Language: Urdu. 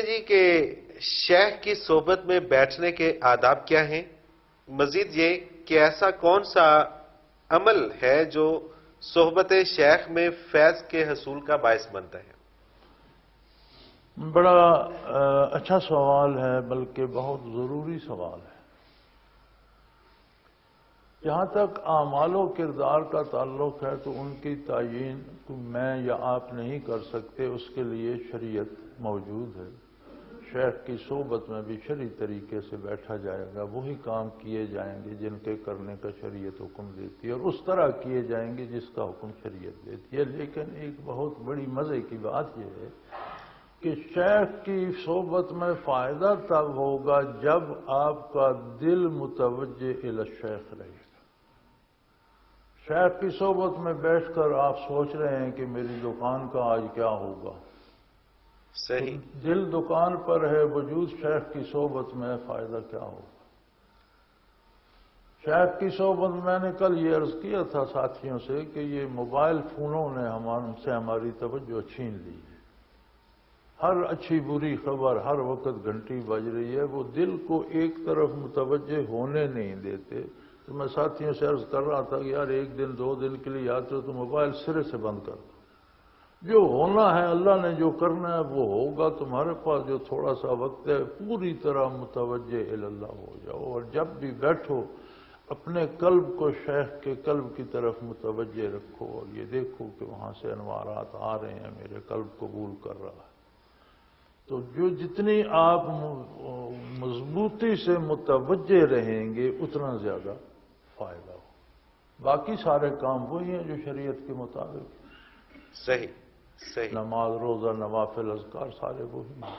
جی کہ شیخ کی صحبت میں بیٹھنے کے آداب کیا ہیں؟ مزید یہ کہ ایسا کون سا عمل ہے جو صحبت شیخ میں فیض کے حصول کا باعث بنتا ہے؟ بڑا اچھا سوال ہے، بلکہ بہت ضروری سوال ہے۔ جہاں تک اعمال و کردار کا تعلق ہے تو ان کی تعیین میں یا آپ نہیں کر سکتے، اس کے لیے شریعت موجود ہے۔ شیخ کی صحبت میں بھی شرعی طریقے سے بیٹھا جائے گا، وہی کام کیے جائیں گے جن کے کرنے کا شریعت حکم دیتی ہے، اور اس طرح کیے جائیں گے جس کا حکم شریعت دیتی ہے۔ لیکن ایک بہت بڑی مزے کی بات یہ ہے کہ شیخ کی صحبت میں فائدہ تب ہوگا جب آپ کا دل متوجہ الی الشیخ رہے گا۔ شیخ کی صحبت میں بیٹھ کر آپ سوچ رہے ہیں کہ میری دکان کا آج کیا ہوگا، صحیح۔ دل دکان پر ہے، وجود شیخ کی صحبت میں فائدہ کیا ہوگا؟ شیخ کی صحبت میں نے کل یہ عرض کیا تھا ساتھیوں سے کہ یہ موبائل فونوں نے سے ہماری توجہ چھین لی ہے۔ ہر اچھی بری خبر ہر وقت گھنٹی بج رہی ہے، وہ دل کو ایک طرف متوجہ ہونے نہیں دیتے۔ تو میں ساتھیوں سے عرض کر رہا تھا کہ یار ایک دن دو دن کے لیے آتے ہو تو موبائل سرے سے بند کر دو، جو ہونا ہے اللہ نے جو کرنا ہے وہ ہوگا، تمہارے پاس جو تھوڑا سا وقت ہے پوری طرح متوجہ الی اللہ ہو جاؤ، اور جب بھی بیٹھو اپنے قلب کو شیخ کے قلب کی طرف متوجہ رکھو، اور یہ دیکھو کہ وہاں سے انوارات آ رہے ہیں، میرے قلب قبول کر رہا ہے۔ تو جو جتنی آپ مضبوطی سے متوجہ رہیں گے اتنا زیادہ فائدہ ہو۔ باقی سارے کام وہی ہیں جو شریعت کے مطابق۔ صحیح صحیح۔ نماز، روزہ، نوافل، اذکار سارے وہی ہیں۔